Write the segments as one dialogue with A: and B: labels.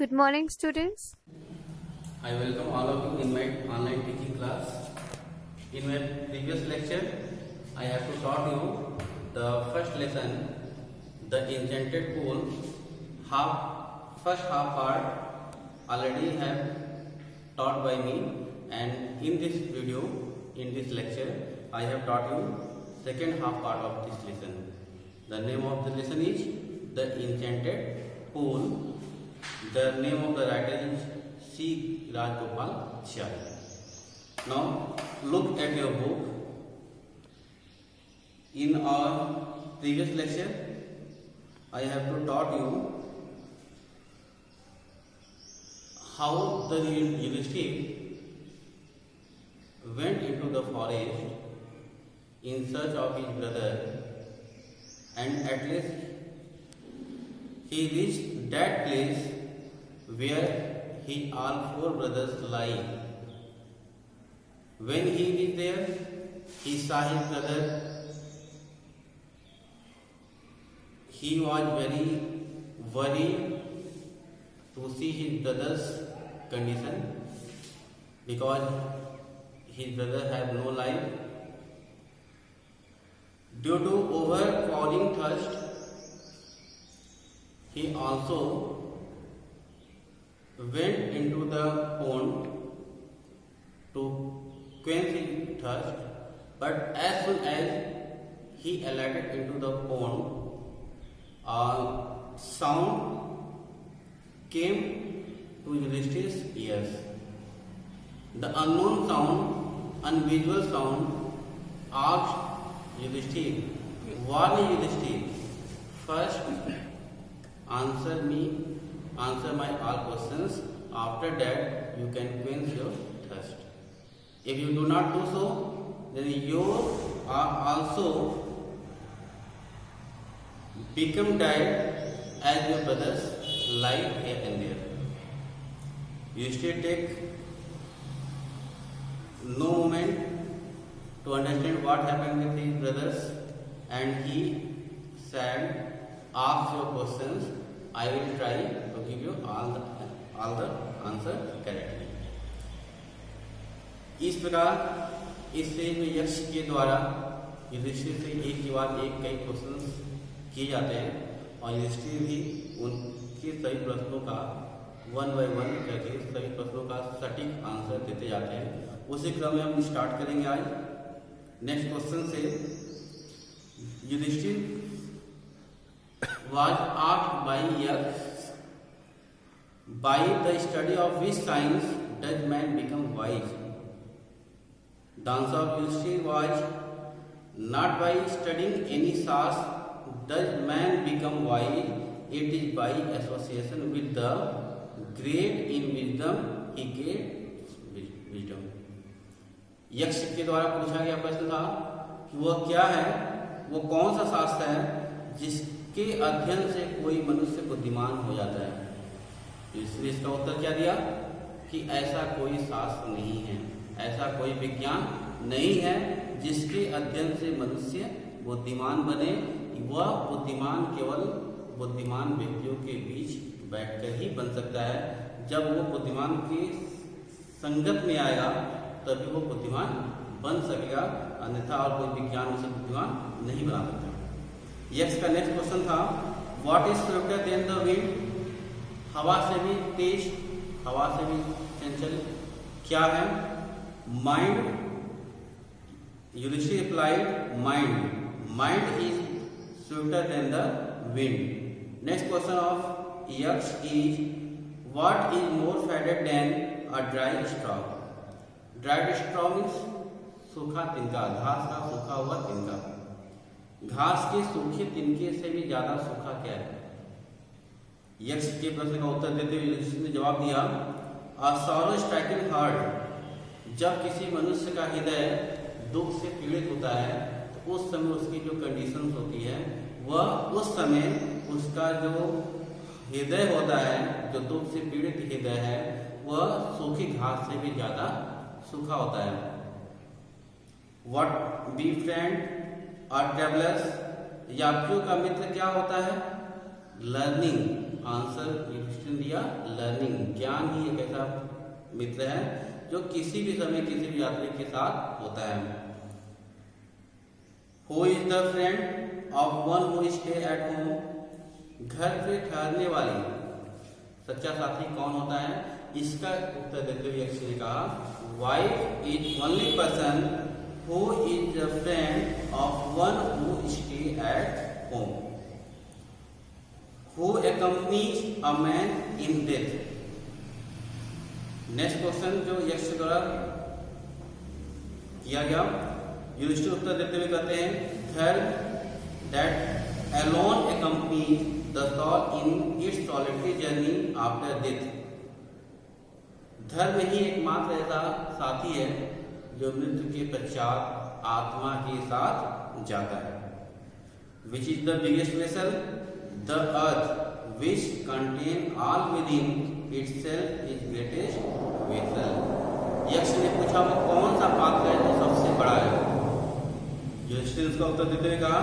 A: Good morning, students.
B: I welcome all of you in my online teaching class. In my previous lecture, I have to taught you the first lesson, the enchanted pool. First half part already have taught by me, and in this video, in this lecture, I have taught you second half part of this lesson. The name of the lesson is the enchanted pool. The name of the writer is C. Rajgopal Charya. Now look at your book. In our previous lecture, I have to taught you how the Yudhishthir went into the forest in search of his brother, and at least he reached that place where all four brothers lie. When he reached there, he saw his brother. He was very worried to see his brother's condition because his brother had no life. Due to overpowering thirst, he also went into the pond to quench his thirst, but as soon as he alighted into the pond, a sound came to Yudhishthir's ears. The unknown sound, unusual sound, asked Yudhishthir, "What is Yudhishthir? First, answer my all questions. After that, you can quench your thirst. If you do not do so, then you are also become dead as your brothers lie here and there." Yudhishthir take no moment to understand what happened with his brothers, and he said, "Ask your questions. I will try to give you all the answer correctly." इस प्रकार इस stage में यक्ष के द्वारा युधिष्ठिर से एक के बाद एक कई क्वेश्चंस किए जाते हैं, और युधिष्ठिर भी उनके सभी प्रश्नों का वन बाय वन करके सभी प्रश्नों का सटीक आंसर देते जाते हैं। उसी क्रम में हम स्टार्ट करेंगे आज। नेक्स्ट क्वेश्चन से, Yudhishthir was asked by Yaksh, by the study of which science does man become wise? The answer of Yudhishthir was, not by studying any science does man become wise, it is by association with the great in wisdom he gains wisdom. यक्ष के द्वारा पूछा गया प्रश्न था कि वह क्या है, वो कौन सा शास्त्र है जिसके अध्ययन से कोई मनुष्य बुद्धिमान हो जाता है। इसलिए इसका उत्तर क्या दिया कि ऐसा कोई शास्त्र नहीं है, ऐसा कोई विज्ञान नहीं है जिसके अध्ययन से मनुष्य बुद्धिमान बने। वह बुद्धिमान केवल बुद्धिमान व्यक्तियों के बीच बैठकर ही बन सकता है। जब वो बुद्धिमान की संगत में आएगा तभी वो बुद्धिमान बन सकेगा, अन्यथा और कोई विज्ञान उसे बुद्धिमान नहीं बना सकता। यक्ष का नेक्स्ट क्वेश्चन था, what is swifter than the wind? हवा से भी तेज, हवा से भी चंचल क्या है? Mind. Yudhishthira replied, mind is swifter than the wind. Next question of Yaksha is, what is more faded than a dry straw? Dried straw means सूखा तिनका, घास का सूखा हुआ तिनका। घास के सूखे तिनके से भी ज्यादा सूखा क्या है? यक्ष के प्रश्न का उत्तर देते हुए युधिष्ठिर ने जवाब दिया, अ सॉरो स्ट्राइकिंग हार्ट। जब किसी मनुष्य का हृदय दुख से पीड़ित होता है तो उस समय उसकी जो कंडीशंस होती है, वह उस समय उसका जो हृदय होता है, जो दुख से पीड़ित हृदय है, वह सूखी घास से भी ज्यादा सूखा होता है। व्हाट बी फ्रेंड और ट्रेवलर्स, यात्रियों का मित्र क्या होता है? लर्निंग आंसर युधिष्ठिर ने दिया लर्निंग। ज्ञान ही एक ऐसा मित्र है जो किसी भी समय किसी भी यात्री के साथ होता है। Who is the friend of one who stay at home? घर पे ठहरने वाली सच्चा साथी कौन होता है? इसका उत्तर देते हुए यक्ष ने कहा wife is only person who is the friend of one who stay at home, who accompanies a man in death। Next question जो यक्ष द्वारा किया गया, युधिष्ठिर उत्तर देते हुए कहते हैं धर्म that alone accompanies the soul in its solitary journey after death। धर्म ही एकमात्र ऐसा साथी है जो मृत्यु के पश्चात आत्मा के साथ जाता है। Which is the biggest vessel? The earth, which contain all within itself, is greatest vessel। यक्ष ने पूछा वो कौन सा पात्र है जो सबसे बड़ा है? युधिष्ठिर उसका उत्तर देते हुए कहा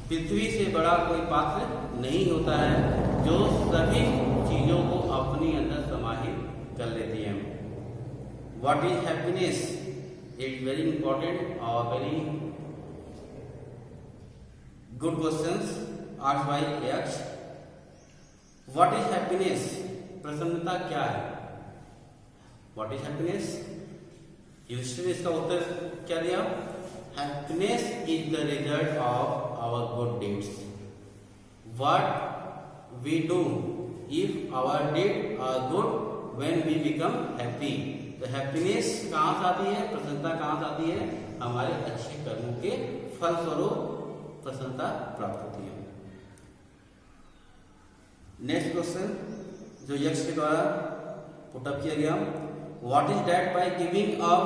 B: पृथ्वी से बड़ा कोई पात्र नहीं होता है जो सभी चीजों को अपने अंदर समाहित कर लेती है। What is happiness? It's very important or very good questions asked by यक्ष। What is happiness? प्रसन्नता क्या है? What is happiness? युधिष्ठिर ने इसका उत्तर क्या दिया? Happiness is the result of our good deeds। What we do if our deeds are good, when we become happy। तो happiness कहाँ से आती है? प्रसन्नता कहाँ से आती है? हमारे अच्छे कर्मों के फलस्वरूप प्रसन्नता प्राप्त होती है। नेक्स्ट क्वेश्चन जो यक्ष के द्वारा पुटअप किया गया what is that by giving up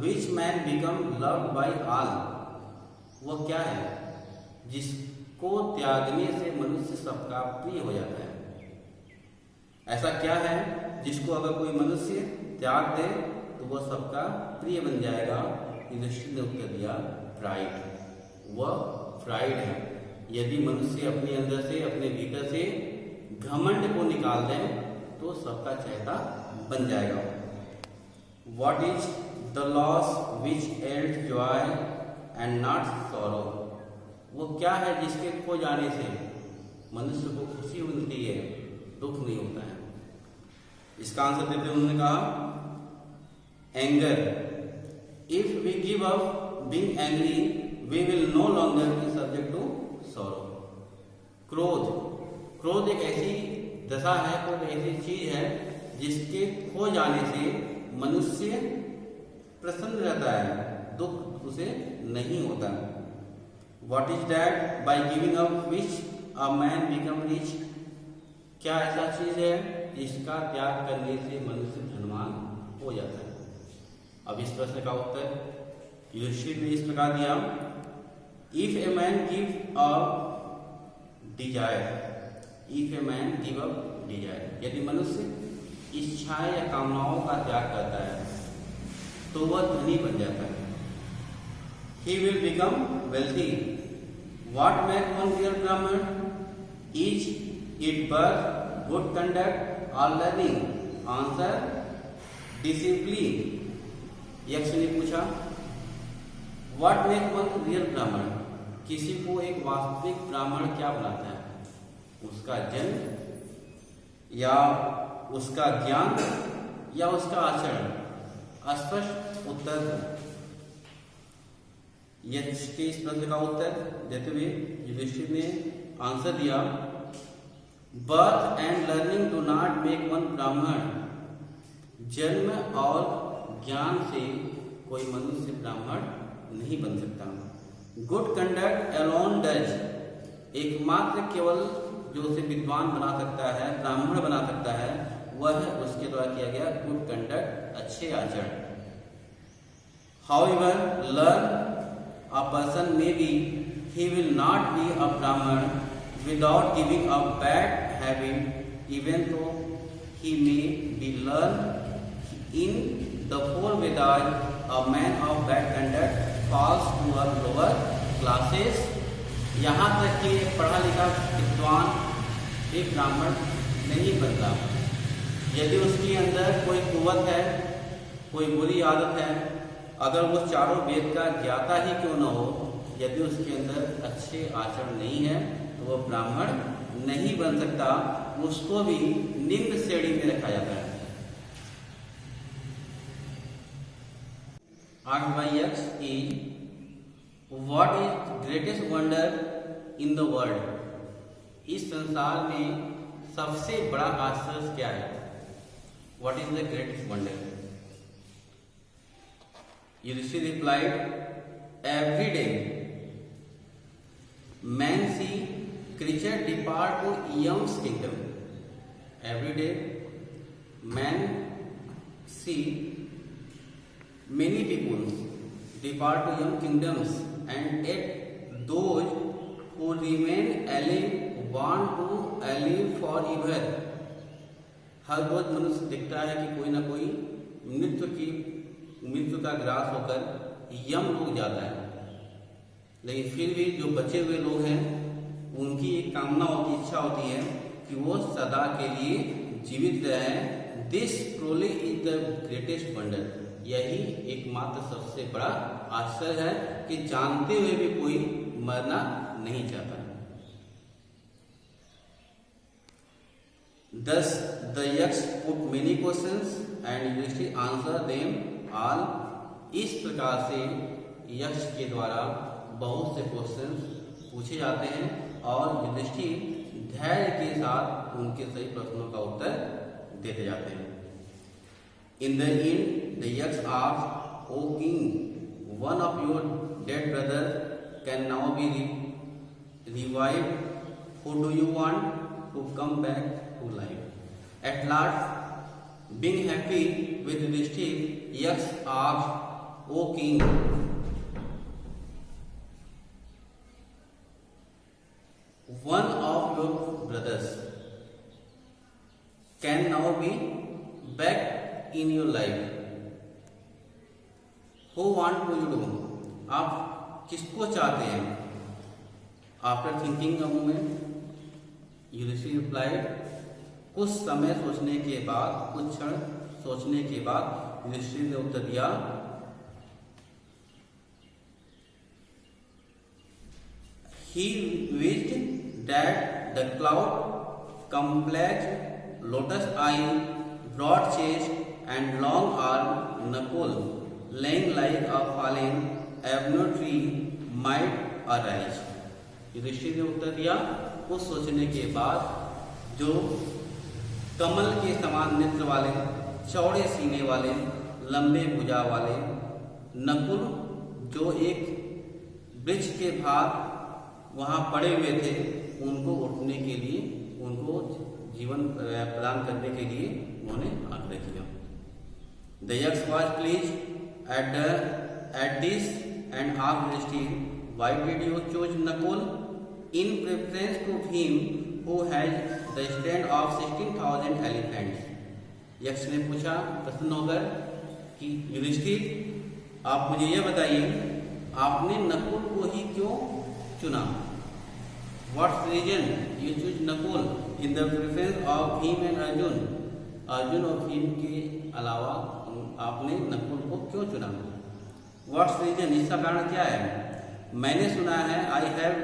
B: which man become loved by all? वो क्या है जिसको त्यागने से मनुष्य सबका प्रिय हो जाता है? ऐसा क्या है जिसको अगर कोई मनुष्य त्याग दे तो वह सबका प्रिय बन जाएगा? युधिष्ठिर ने उत्तर दिया प्राइड। वह प्राइड है। यदि मनुष्य अपने अंदर से अपने भीतर से घमंड को निकाल दे तो सबका चहेता बन जाएगा। What is the loss which yields joy and not sorrow? वो क्या है जिसके खो जाने से मनुष्य को खुशी मिलती है, दुख नहीं होता है? इसका आंसर देते हुए उन्होंने कहा anger. If we give up being angry we will no longer be subject to sorrow. क्रोध, क्रोध एक ऐसी दशा है, क्रोध एक ऐसी चीज है जिसके खो जाने से मनुष्य प्रसन्न रहता है, दुख उसे नहीं होता। What is that by giving up which a man become rich? क्या ऐसा चीज है जिसका त्याग करने से मनुष्य धनवान हो जाता है? अब इस प्रश्न का उत्तर युधिष्ठिर ने इस प्रकार दिया if a man give up desire, if a man give up desire, यदि मनुष्य इच्छाएं या कामनाओं का त्याग करता है तो वह धनी बन जाता है। He will become wealthy। What makes one real Brahman? Is it birth, good conduct or learning? Answer discipline। यक्ष ने पूछा What makes one real Brahman? किसी को एक वास्तविक ब्राह्मण क्या बनाता है? उसका जन्म या उसका ज्ञान या उसका आचरण? स्पष्ट उत्तर यक्ष के इस प्रश्न का उत्तर देते हुए युधिष्ठिर ने आंसर दिया birth and learning do not make one ब्राह्मण। जन्म और ज्ञान से कोई मनुष्य ब्राह्मण नहीं बन सकता। गुड कंडक्ट अलोन डज, एकमात्र केवल जो उसे विद्वान बना सकता है, ब्राह्मण बना सकता है, वह उसके द्वारा किया गया गुड कंडक्ट, अच्छे आचरण। However learn a person may be, he will not be a Brahman without giving up bad habit, even though he may be learned in the four Vedas, a man of bad conduct falls to a lower classes। यहाँ तक कि पढ़ा लिखा विद्वान एक ब्राह्मण नहीं बनता। यदि उसके अंदर कोई कुवत है, कोई बुरी आदत है, अगर वो चारों वेद का ज्ञाता ही क्यों न हो, यदि उसके अंदर अच्छे आचरण नहीं है तो वह ब्राह्मण नहीं बन सकता, उसको भी निम्न श्रेणी में रखा जाता है। 8/x is what is greatest wonder in the world? इस संसार में सबसे बड़ा आश्चर्य क्या है? What is the greatest wonder? Yudhishthir replied, every day man see creature depart to Yam's kingdom. Every day man see many people depart to Yam kingdoms, and yet those who remain alive want to live forever. हर रोज मनुष्य दिखता है कि कोई ना कोई मृत्यु का grass होकर यम लोग जाता है, लेकिन फिर भी जो बचे हुए लोग हैं उनकी एक कामना होती, इच्छा होती है कि वो सदा के लिए जीवित रहें। This truly is the greatest wonder. यही एकमात्र सबसे बड़ा आश्चर्य है कि जानते हुए भी कोई मरना नहीं चाहता। Thus the yaks put many questions and Yudhishthir answered them all. इस प्रकार से यक्ष के द्वारा बहुत से क्वेश्चंस पूछे जाते हैं और युधिष्ठिर धैर्य के साथ उनके सही प्रश्नों का उत्तर देते जाते हैं। In the end, the yaks asked, "O king, one of your dead brothers can now be revived. Who do you want to come back to life?" At last, being happy with Yudhishthir, yaks asked, "O king, one of your brothers can now be back in your life. Who want to you do?" आप किसको चाहते हैं? After thinking a moment, Yudhishthir replied, कुछ समय सोचने के बाद, कुछ क्षण सोचने के बाद युधिष्ठिर ने उत्तर दिया, He wished that the cloud, complex, lotus eye, broad chest, and long arm Nakul, laying like a fallen ebony tree, might arise. Yudhishthir ने उत्तर दिया, कुछ सोचने के बाद जो कमल के समान नेत्र वाले, चौड़े सीने वाले, लंबे भुजा वाले नकुल, जो एक वृक्ष के भाग वहां पड़े हुए थे, उनको उठने के लिए, उनको जीवन प्रदान करने के लिए उन्होंने आग्रह किया। The yaks was pleased at this and asked Yudhishthir, "Why did you choose Nakul in preference to him who has the strength of 16,000 elephants?" यक्ष ने पूछा प्रसन्न होकर कि युधिष्ठिर, आप मुझे यह बताइए, आपने नकुल को ही क्यों चुना? What's the reason you choose Nakul in the preference of Bhim and Arjun? Arjun और भीम के अलावा आपने नकुल को क्यों चुना? What's the reason? इसका कारण क्या है? मैंने सुना है, I have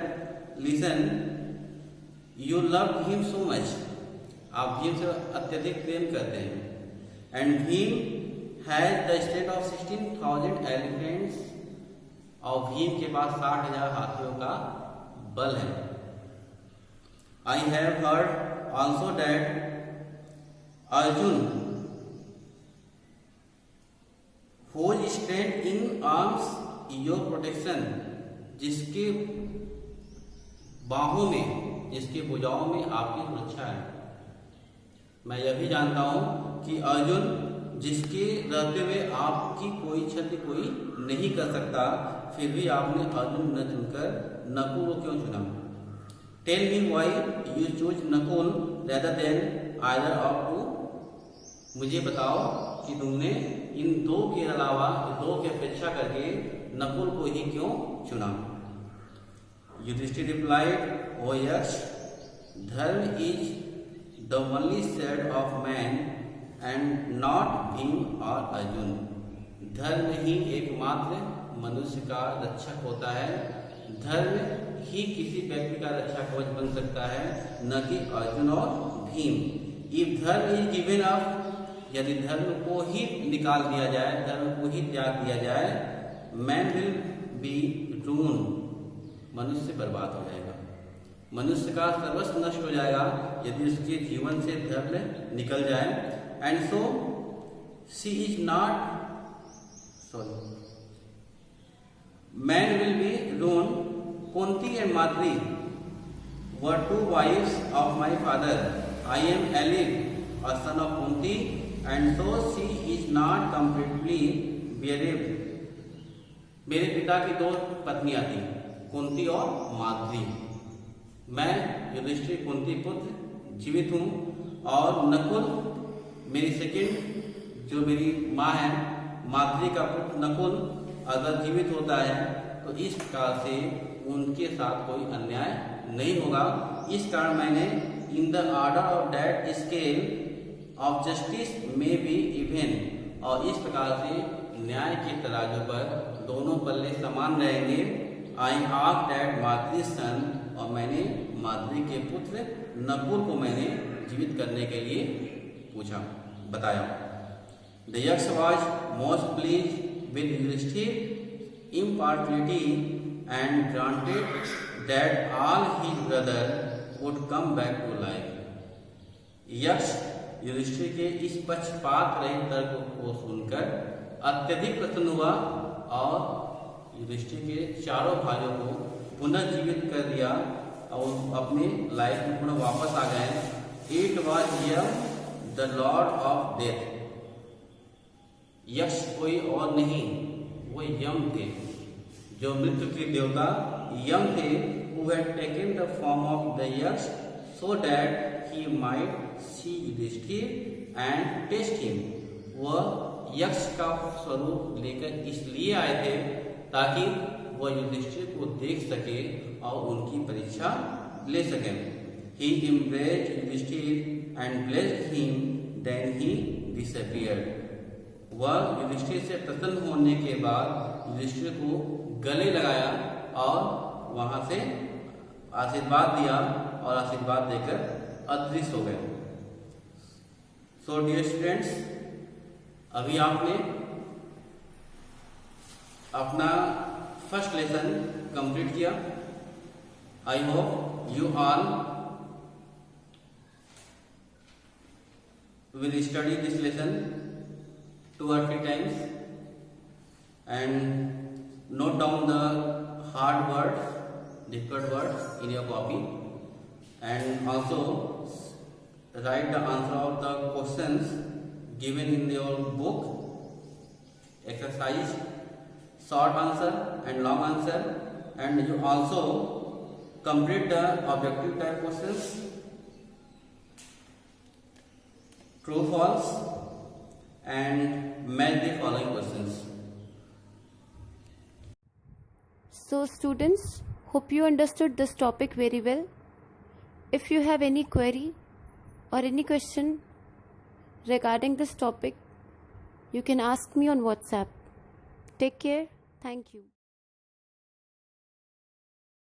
B: listened, you love him so much. आप भीम से अत्यधिक प्रेम करते हैं। And Bhim has the strength of 16,000 elephants. और भीम के पास 60,000 हाथियों का बल है। I have heard also that Arjun, whose strength in arms your protection, जिसके बाहों में, जिसके भुजाओं में आपकी सुरक्षा है। मैं यह भी जानता हूं कि अर्जुन, जिसके रहते हुए आपकी कोई क्षति कोई नहीं कर सकता, फिर भी आपने अर्जुन न चुनकर नकुल को क्यों चुना? Tell me why you choose Nakul rather than either of two. मुझे बताओ कि तुमने इन दो के अलावा, दो की अपेक्षा करके नकुल को ही क्यों चुना? Yudhishthir replied, "O Yaksh, dharma is the only shed of man and not Bhim और अर्जुन। धर्म ही एकमात्र मनुष्य का रक्षक होता है, धर्म ही किसी व्यक्ति का रक्षा कवच बन सकता है, न कि अर्जुन और भीम। इफ धर्म इज गिवन अप, यदि धर्म को ही निकाल दिया जाए, धर्म को ही त्याग दिया जाए, मैन विल बी रून, मनुष्य बर्बाद हो जाएगा, मनुष्य का सर्वस्व नष्ट हो जाएगा यदि उसके जीवन से धर्म निकल जाए। And so she is not man will be ruin. Kunti and Madri were two wifes of my father. I am alive, a son of Kunti, and so she is not completely bereaved. मेरे पिता की दो पत्नियां थी, कुंती और माद्री। मैं युधिष्ठिर कुंती पुत्र जीवित हूँ और नकुल मेरी सेकंड जो मेरी माँ है, माद्री का पुत्र नकुल अगर जीवित होता है तो इस प्रकार से उनके साथ कोई अन्याय नहीं होगा। इस कारण मैंने in the order of that scale of justice में बी इवन, और इस प्रकार से न्याय के तराजू पर दोनों पल्ले समान रहेंगे। आई आस्क्ड दैट माद्री सन, और मैंने माद्री के पुत्र नकुल को मैंने जीवित करने के लिए पूछा, बताया। The Yaksha was most please with Yudhishthira impartiality and granted that all his brother would come back to life. यक्ष युधिष्ठिर के इस पक्षपात रहित तर्क को सुनकर अत्यधिक प्रसन्न हुआ और युधिष्ठिर के चारों भाइयों को पुनर्जीवित कर दिया और अपने लाइफ में पुनः वापस आ गए। It was Yama the lord of death. Yaksha कोई और नहीं, वो यम थे, जो मृत्यु के देवता यम थे, who had taken the form of the yaksh so that he might see Yudhishthir and test him. वह यक्ष का स्वरूप लेकर इसलिए आए थे ताकि वह युधिष्ठिर को देख सके और उनकी परीक्षा ले सके। He embraced Yudhishthir and blessed him, then he disappeared. वह युधिष्ठिर से प्रसन्न होने के बाद युधिष्ठिर को गले लगाया और वहां से आशीर्वाद दिया और आशीर्वाद देकर अदृश्य हो गए। सो डियर स्टूडेंट्स, अभी आपने अपना फर्स्ट लेसन कंप्लीट किया। I hope you all will study this lesson 2 or 3 times and note down the hard words, difficult words in your copy, and also write the answer of the questions given in your book. Exercise short answer and long answer, and you also complete the objective type questions, true false, and match the following questions.
A: So students, hope you understood this topic very well. If you have any query or any question regarding this topic, you can ask me on WhatsApp. Take care. Thank you.